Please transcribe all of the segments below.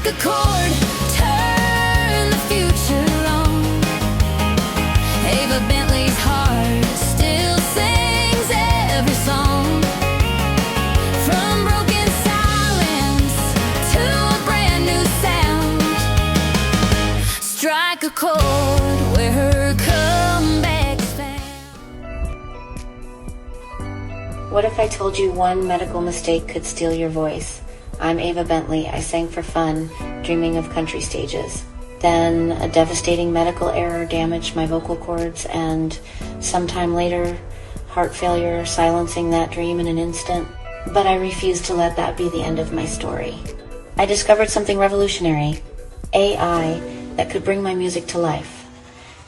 Strike a chord, turn the future on. Ava Bently's heart still sings every song. From broken silence to a brand new sound. Strike a chord where her comeback's found. What if I told you one medical mistake could steal your voice? I'm Ava Bently. I sang for fun, dreaming of country stages. Then a devastating medical error damaged my vocal cords, and sometime later, heart failure silencing that dream in an instant. But I refused to let that be the end of my story. I discovered something revolutionary, AI, that could bring my music to life.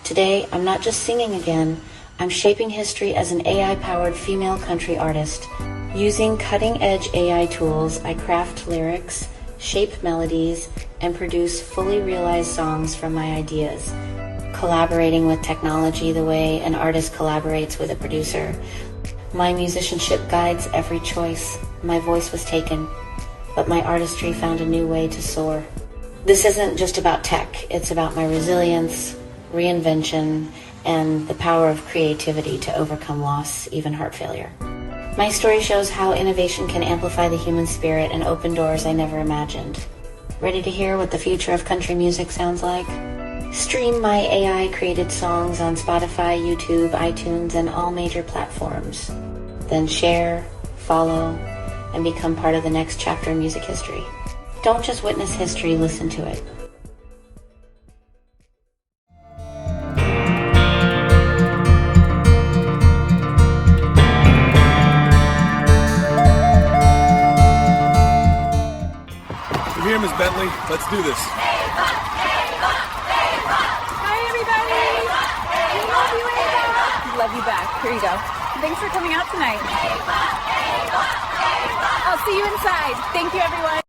Today, I'm not just singing again, I'm shaping history as an AI-powered female country artist. Using cutting-edge AI tools, I craft lyrics, shape melodies, and produce fully realized songs from my ideas. Collaborating with technology the way an artist collaborates with a producer. My musicianship guides every choice. My voice was taken, but my artistry found a new way to soar. This isn't just about tech, it's about my resilience, reinvention, and the power of creativity to overcome loss, even heart failure. My story shows how innovation can amplify the human spirit and open doors I never imagined. Ready to hear what the future of country music sounds like? Stream my AI-created songs on Spotify, YouTube, iTunes, and all major platforms. Then share, follow, and become part of the next chapter in music history. Don't just witness history, listen to it. You're here, Miss Bently. Let's do this. Hi, everybody. We love you, Ava. Love you back. Here you go. Thanks for coming out tonight. I'll see you inside. Thank you, everyone.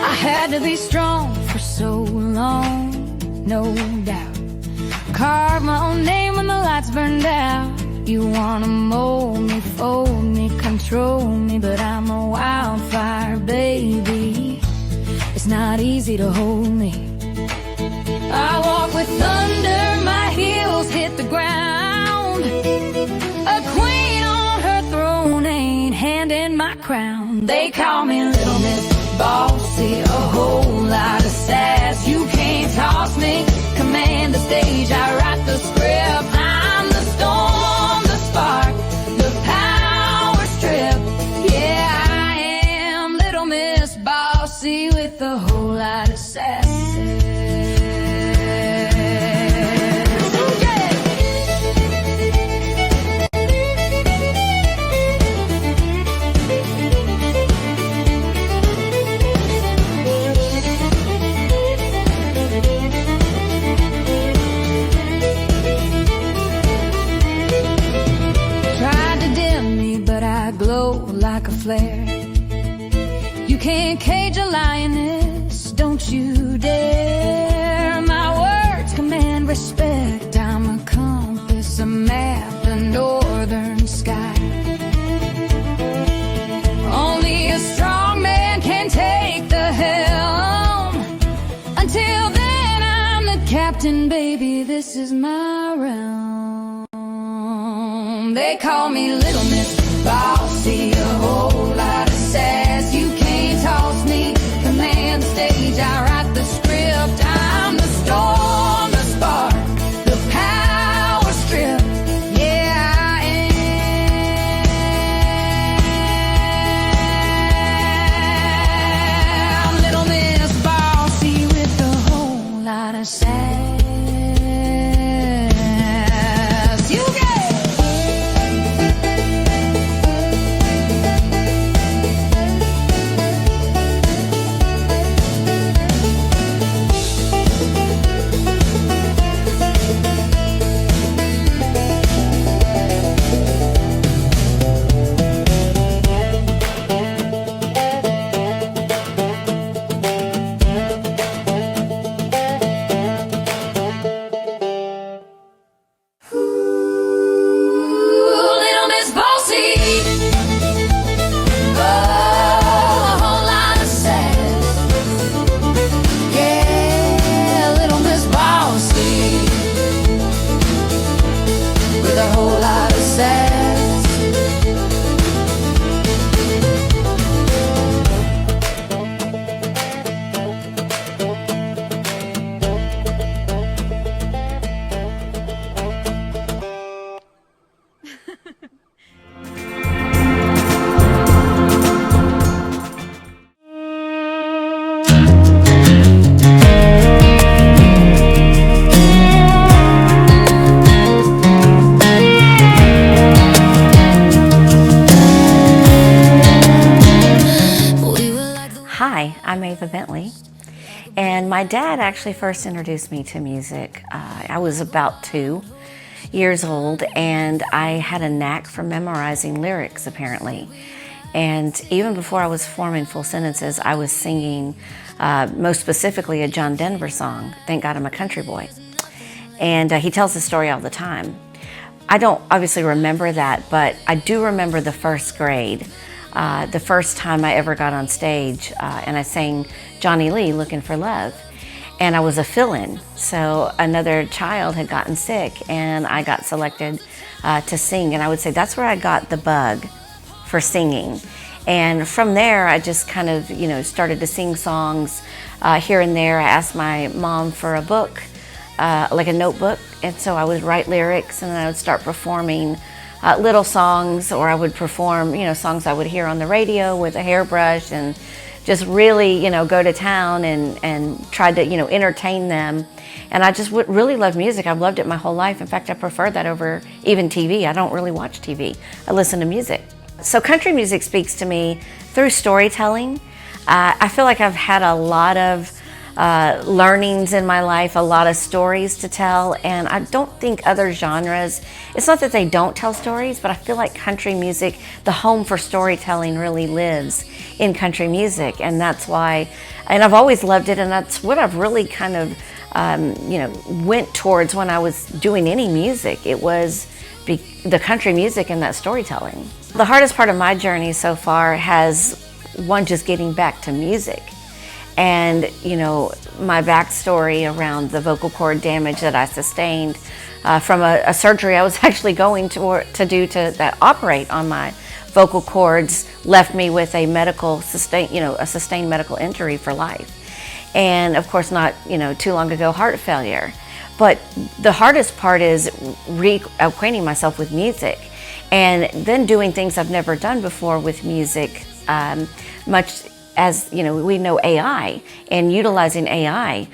I had to be strong for so long, no doubt. Carve my own name when the lights burned out. You wanna mold me, fold me, control me, but I'm a wildfire, baby. It's not easy to hold me. I walk with thunder, my heels hit the ground. A queen on her throne ain't handing my crown. They call me Little Miss Bossy, a whole lot of sass. You can't toss me, command the stage, I write the script. I'm the storm, the spark, the power strip. Yeah, I am Little Miss Bossy with a whole lot of sass. Like a flare, you can't cage a lioness, don't you dare. My words command respect, I'm a compass, a map, a northern sky. Only a strong man can take the helm. Until then I'm the captain, baby, this is my realm. They call me Little Miss Bossy, a whole lot of sass. You can't toss me, command the stage, I write the script. I'm the storm, the spark, the power strip. Yeah, I am Little Miss Bossy with a whole lot of sass. You get My dad actually first introduced me to music. I was about 2 years old, and I had a knack for memorizing lyrics, apparently. And even before I was forming full sentences, I was singing, most specifically, a John Denver song, Thank God I'm a Country Boy. And he tells the story all the time. I don't obviously remember that, but I do remember the first grade, the first time I ever got on stage, and I sang Johnny Lee, Looking for Love. And I was a fill-in, so another child had gotten sick, and I got selected to sing. And I would say that's where I got the bug for singing. And from there, I just kind of, started to sing songs here and there. I asked my mom for a book, like a notebook, and so I would write lyrics, and then I would start performing little songs, or I would perform, songs I would hear on the radio with a hairbrush, and just really, go to town and try to, entertain them. And I just really love music. I've loved it my whole life. In fact, I prefer that over even TV. I don't really watch TV. I listen to music. So country music speaks to me through storytelling. I feel like I've had a lot of learnings in my life, a lot of stories to tell, and I don't think other genres, it's not that they don't tell stories, but I feel like country music, the home for storytelling, really lives in country music. And that's why, and I've always loved it, and that's what I've really kind of went towards when I was doing any music. It was the country music and that storytelling. The hardest part of my journey so far has, one, just getting back to music. And, my backstory around the vocal cord damage that I sustained from a surgery I was actually going to operate on my vocal cords left me with a sustained medical injury for life. And of course, not, too long ago, heart failure. But the hardest part is reacquainting myself with music, and then doing things I've never done before with music, much as, we know AI, and utilizing AI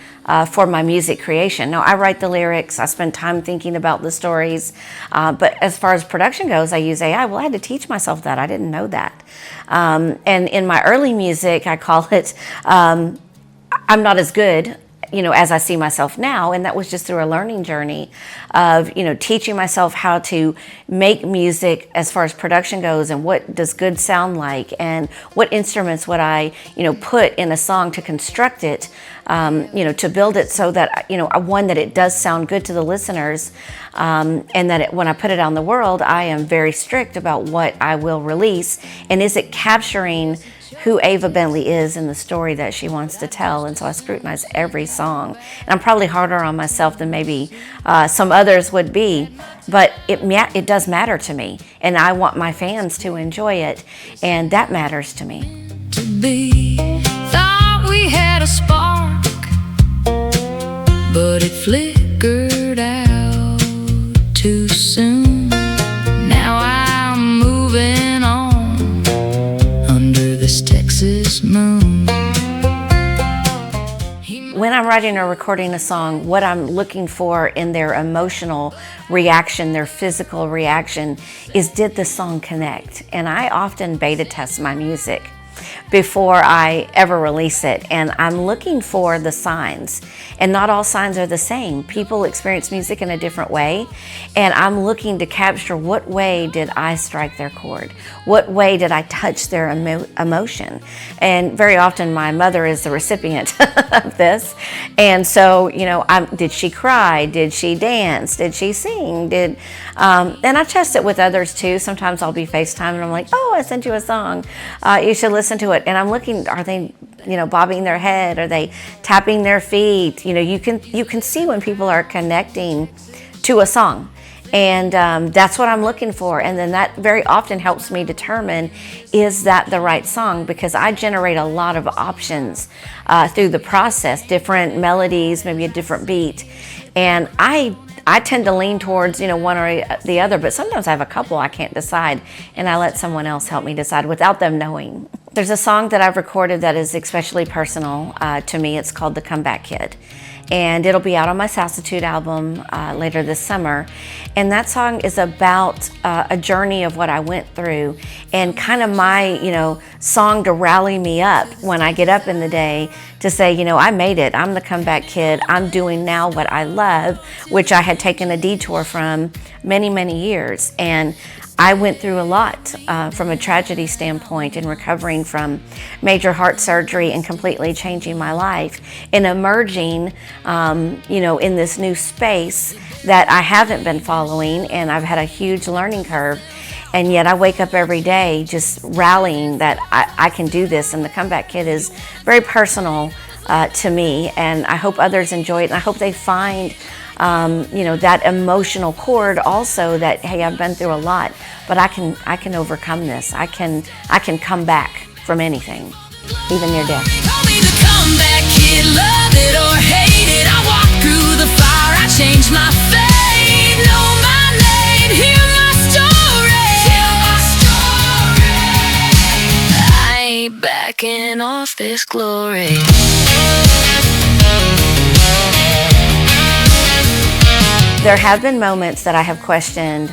for my music creation. Now, I write the lyrics, I spend time thinking about the stories, but as far as production goes, I use AI. Well, I had to teach myself that. I didn't know that. And in my early music, I call it, I'm not as good, as I see myself now. And that was just through a learning journey of, teaching myself how to make music as far as production goes, and what does good sound like, and what instruments would I, put in a song to construct it, to build it so that, one, that it does sound good to the listeners, and that when I put it out in the world, I am very strict about what I will release, and is it capturing who Ava Bently is in the story that she wants to tell. And so I scrutinize every song. And I'm probably harder on myself than maybe some others would be, but it does matter to me, and I want my fans to enjoy it, and that matters to me. Thought we had a spark, but it flickered out too soon. Now I'm moving on under this Texas moon. When I'm writing or recording a song, what I'm looking for in their emotional reaction, their physical reaction, is, did the song connect? And I often beta test my music before I ever release it, and I'm looking for the signs, and not all signs are the same. People experience music in a different way, and I'm looking to capture, what way did I strike their chord? What way did I touch their emotion? And very often my mother is the recipient of this, and so, did she cry? Did she dance? Did she sing? And I test it with others too. Sometimes I'll be FaceTime and I'm like, oh, I sent you a song, you should listen to it. And I'm looking, are they, bobbing their head? Are they tapping their feet? You can see when people are connecting to a song. And that's what I'm looking for. And then that very often helps me determine, is that the right song? Because I generate a lot of options through the process, different melodies, maybe a different beat. And I tend to lean towards, one or the other, but sometimes I have a couple I can't decide, and I let someone else help me decide without them knowing. There's a song that I've recorded that is especially personal to me. It's called The Comeback Kid. and it'll be out on my Salsitude album later this summer. And that song is about a journey of what I went through, and kind of my, song to rally me up when I get up in the day to say, I made it. I'm the comeback kid. I'm doing now what I love, which I had taken a detour from many, many years. And I went through a lot from a tragedy standpoint in recovering from major heart surgery and completely changing my life and emerging, in this new space that I haven't been following, and I've had a huge learning curve. And yet I wake up every day just rallying that I can do this. And the Comeback Kid is very personal to me, and I hope others enjoy it, and I hope they find that emotional chord also, that, hey, I've been through a lot, but I can overcome this. I can come back from anything, even near death. Call me the comeback kid, love it or hate it. I walk through the fire, I change my fate. Know my name, hear my story. Tell my story. I ain't backing off this glory. There have been moments that I have questioned,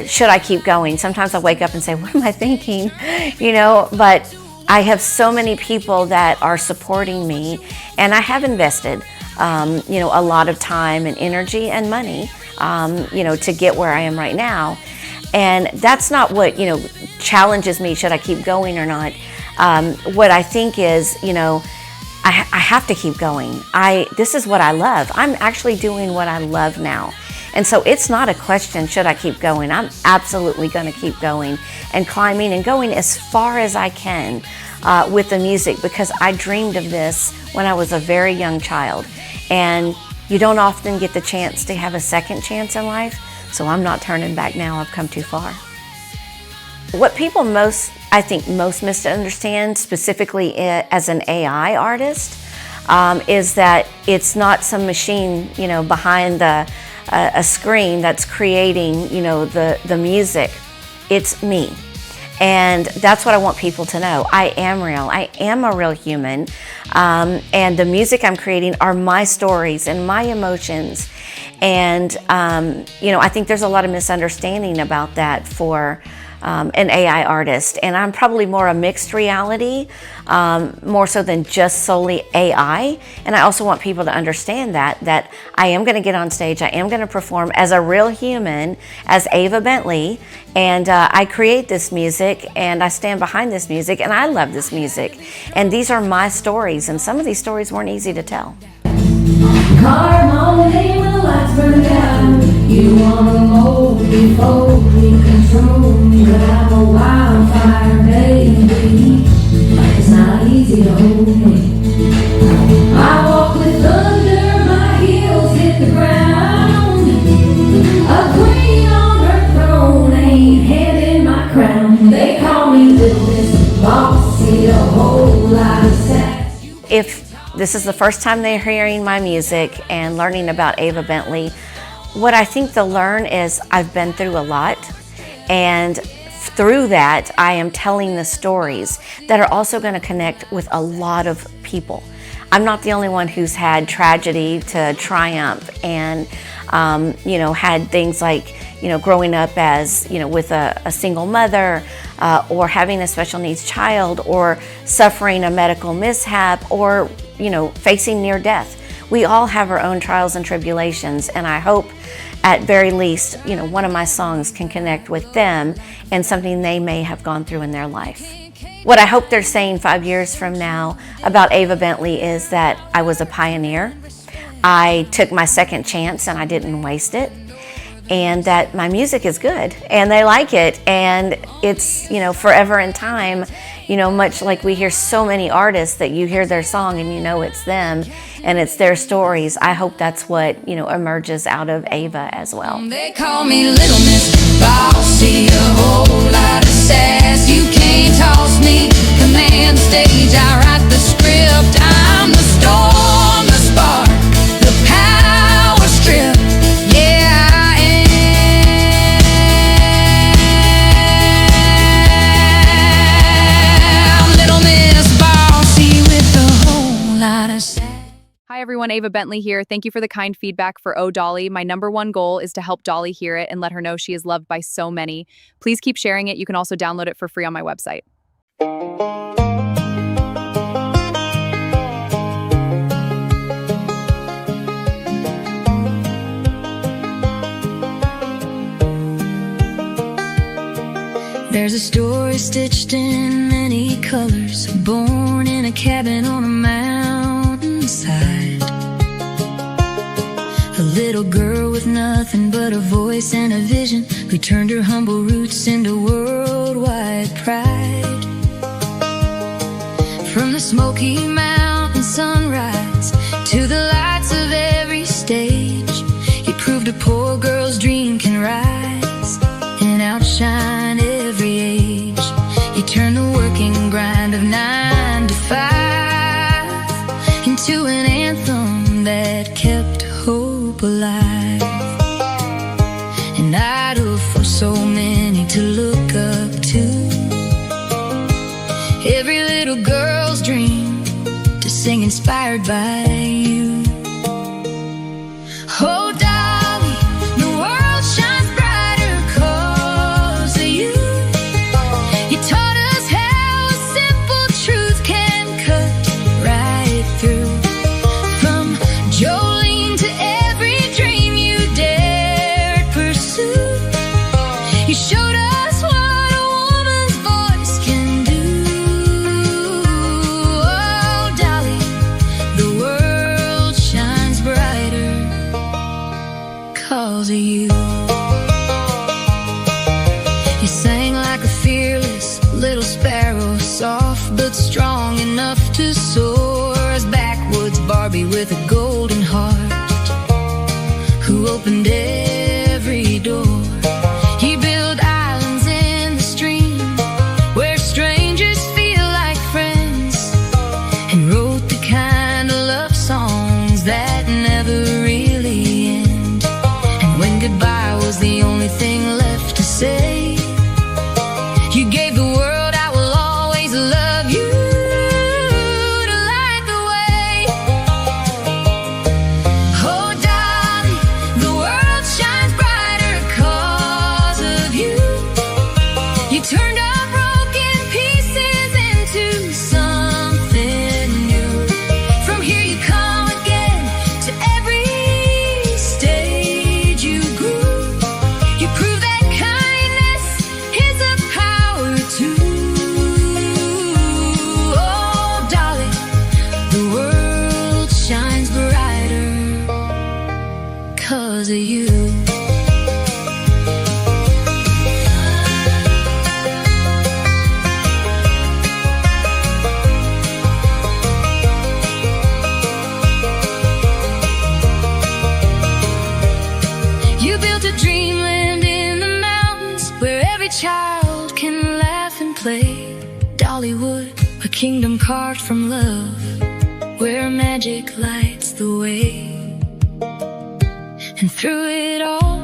should I keep going? Sometimes I wake up and say, what am I thinking? But I have so many people that are supporting me, and I have invested, a lot of time and energy and money, to get where I am right now. And that's not what, challenges me, should I keep going or not. What I think is, I have to keep going. This is what I love. I'm actually doing what I love now. And so it's not a question, should I keep going? I'm absolutely gonna keep going and climbing and going as far as I can with the music, because I dreamed of this when I was a very young child. And you don't often get the chance to have a second chance in life, so I'm not turning back now. I've come too far. What people most misunderstand, specifically as an AI artist, is that it's not some machine, behind a screen that's creating, the music. It's me. And that's what I want people to know. I am real. I am a real human. And the music I'm creating are my stories and my emotions. And, I think there's a lot of misunderstanding about that for an AI artist. And I'm probably more a mixed reality, more so than just solely AI. And I also want people to understand that I am going to get on stage, I am going to perform as a real human, as Ava Bently, and I create this music, and I stand behind this music, and I love this music. And these are my stories, and some of these stories weren't easy to tell. Carve my name when the lights burn out. You wanna mold before you control me, but I'm a wildfire, baby. It's not easy to hold me. I walk with thunder, my heels hit the ground. A queen on her throne ain't handing my crown. They call me Little Miss Bossy, a whole lot of sass. If this is the first time they're hearing my music and learning about Ava Bently, what I think they'll learn is I've been through a lot, and through that I am telling the stories that are also going to connect with a lot of people. I'm not the only one who's had tragedy to triumph, and had things like, growing up as, with a single mother, or having a special needs child, or suffering a medical mishap, or, facing near death. We all have our own trials and tribulations, and I hope at very least, one of my songs can connect with them and something they may have gone through in their life. What I hope they're saying 5 years from now about Ava Bently is that I was a pioneer. I took my second chance and I didn't waste it. And that my music is good and they like it, and it's, forever in time, much like we hear so many artists that you hear their song and it's them and it's their stories. I hope that's what, emerges out of Ava as well. They call me Little Miss Bossy, a whole lot of sass. You can't toss me, command stage, I write the script. I'm the storm, the spark, the power strip. Hi everyone. everyone, Ava Bently here. Thank you for the kind feedback for Oh Dolly. My #1 goal is to help Dolly hear it and let her know she is loved by so many. Please keep sharing it. You can also download it for free on my website. There's a story stitched in many colors, born in a cabin on a mountainside. A little girl with nothing but a voice and a vision, who turned her humble roots into worldwide pride. From the Smoky Mountain sunrise to the lights of every stage, he proved a poor girl's dream can rise and outshine every age. He turned the working grind of 9 to 5 into an anthem that kept hope alive, an idol for so many to look up to. Every little girl's dream to sing inspired by you. Oh, Dolly, the world shines brighter 'cause of you. You taught us how a simple truth can cut right through. From Jolene to every dream you dared pursue, you showed us what a woman's voice can do. Oh, Dolly, the world shines brighter 'cause of you. You sang like a fearless little sparrow, soft but strong enough to soar as backwoods Barbie with a golden heart, who opened every door. He built islands in the stream where strangers feel like friends, and wrote the kind of love songs that never really end. And when goodbye was the only thing left to say, you gave the world "I will always love you" to light the way. Oh, Dolly, the world shines brighter 'cause of you. You turned our broken pieces into something new. From here you come again, to every stage you grew. You prove that kindness is a power too. Oh, Dolly, the world shines brighter 'cause of you. You built a dreamland in the mountains where every child can laugh and play. Dollywood, a kingdom carved from love, where magic lights the way. And through it all,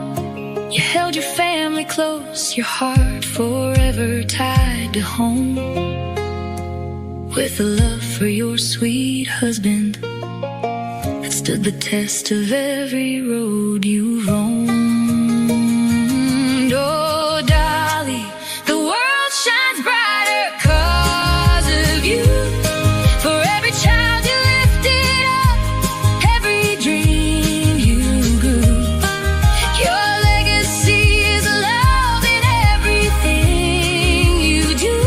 you held your family close, your heart forever tied to home, with a love for your sweet husband that stood the test of every road you roamed. Oh, Dolly, the world shines brighter 'cause of you. For every child you lifted up, every dream you grew. Your legacy is love in everything you do.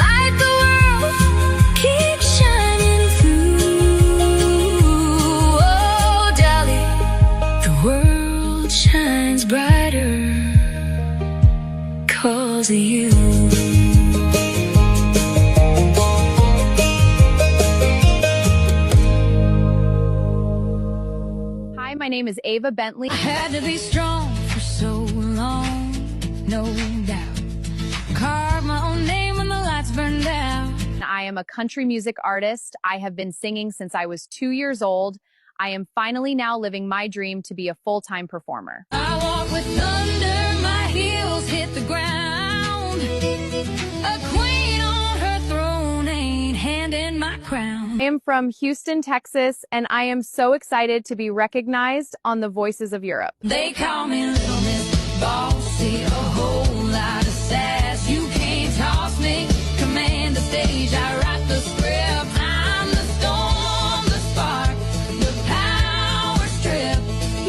Light the world, keep shining through. Oh, Dolly, the world shines brighter 'cause of you. Hi, my name is Ava Bently. I had to be strong for so long, no doubt. Carved my own name when the lights burned out. I am a country music artist. I have been singing since I was 2 years old. I am finally now living my dream to be a full-time performer. I walk with thunder, my heels hit the ground. A queen on her throne ain't handing my crown. I am from Houston, Texas, and I am so excited to be recognized on the Voices of Europe. They call me Little Miss Bossy, a whole lot of sass. You can't toss me, command the stage, I write the script. I'm the storm, the spark, the power strip.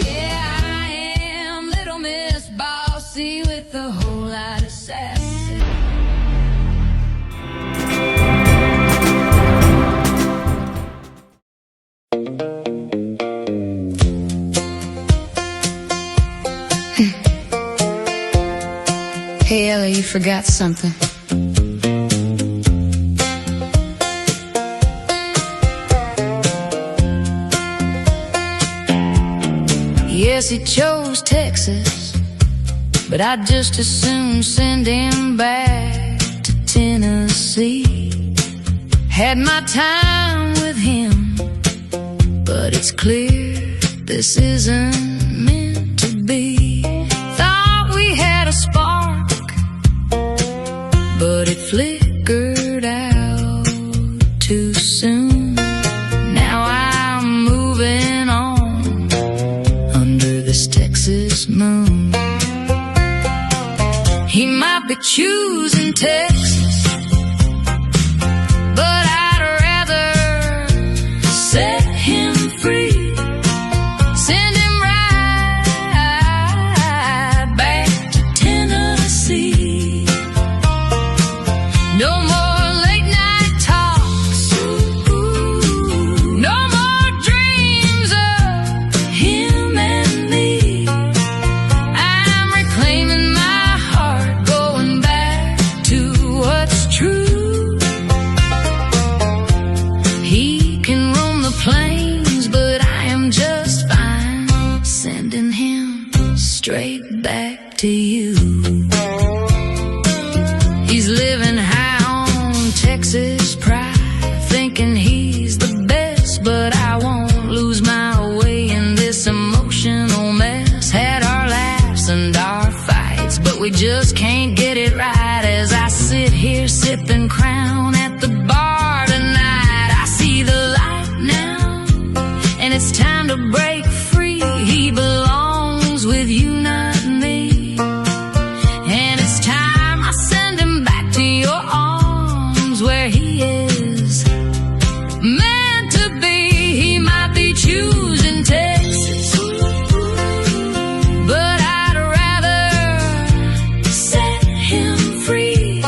Yeah, I am Little Miss Bossy with a whole lot of sass. Hey Ella, you forgot something. Yes, he chose Texas, but I'd just as soon send him back to Tennessee. Had my time with him, but it's clear this isn't meant to be. Thought we had a spark, but it flickered out too soon. Now I'm moving on under this Texas moon. He might be choosing Texas, but I'd rather set him free. Send him right back to Tennessee. No more late night talks, no more dreams of him and me. I'm reclaiming my heart, going back to what's true. He can roam the plains, but I am just fine, sending him straight back to you. He's living high on Texas pride, thinking he's the best, but I won't lose my way in this emotional mess. Had our laughs and our fights, but we just can't get it right. As I sit here sipping Crown at the bar tonight, I see the light now, and it's time to break free. He belongs with you, not me, and it's time I send him back to your arms where he is meant to be. He might be choosing Texas, but I'd rather set him free.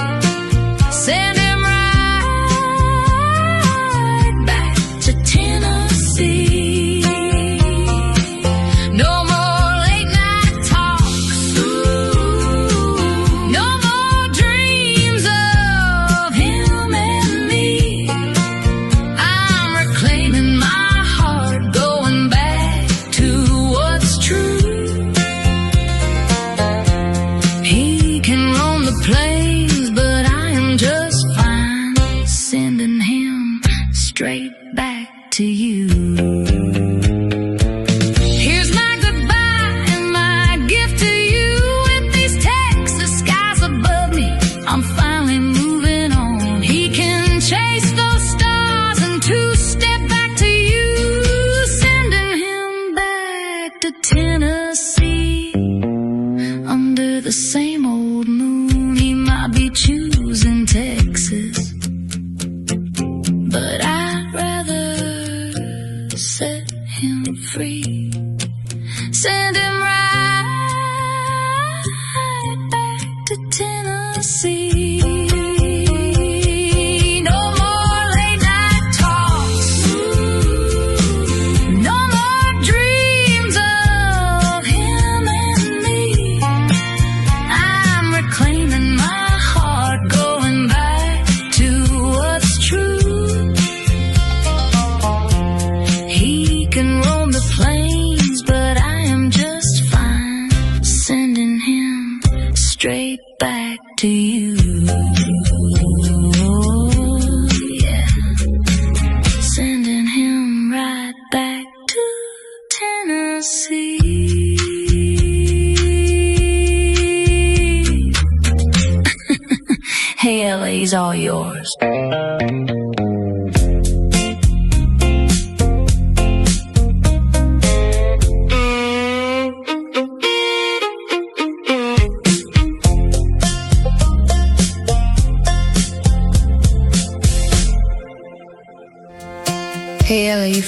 Send him right back to Tennessee. No more late night talks, no more dreams of him and me. I'm reclaiming my heart, going back to what's true. He can roam the plains, but I am just fine, sending him straight back to you. Here's my goodbye and my gift to you. With these Texas skies above me, I'm finally moving on. He can chase those stars and two-step back to you, sending him back to Tennessee. Under the same old moon, he might be choosing Texas, but I'd rather set him free. Send him right back to Tennessee. No more late night talks, no more dreams of him and me. I'm reclaiming my heart, going back to what's true. He can roam the plains, but I am just fine, sending him straight back to you. Yeah. Sending him right back to Tennessee. Hey, LA's all yours.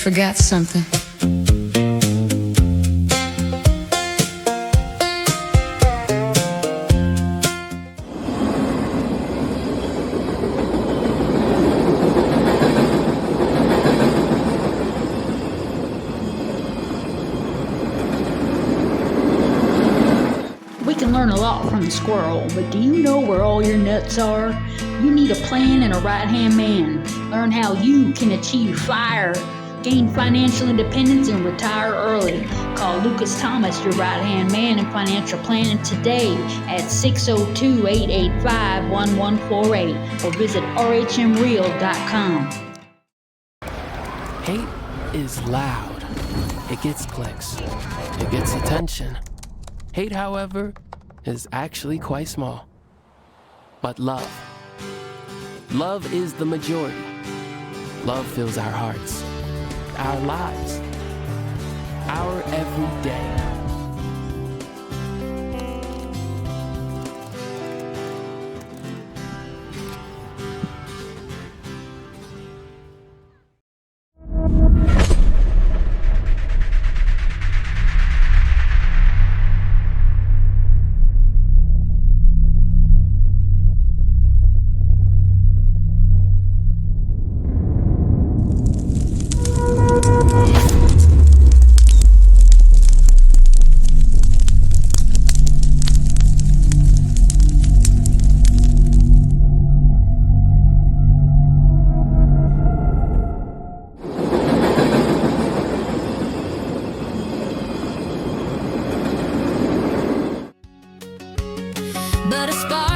forgot something. We can learn a lot from the squirrel, but do you know where all your nuts are? You need a plan and a right-hand man. Learn how you can achieve FIRE, gain financial independence, and retire early. Call Lucas Thomas, your right-hand man in financial planning today at 602-885-1148 or visit rhmreal.com. Hate is loud. It gets clicks. It gets attention. Hate, however, is actually quite small. But love is the majority. Love fills our hearts, our lives, our everyday. But a spark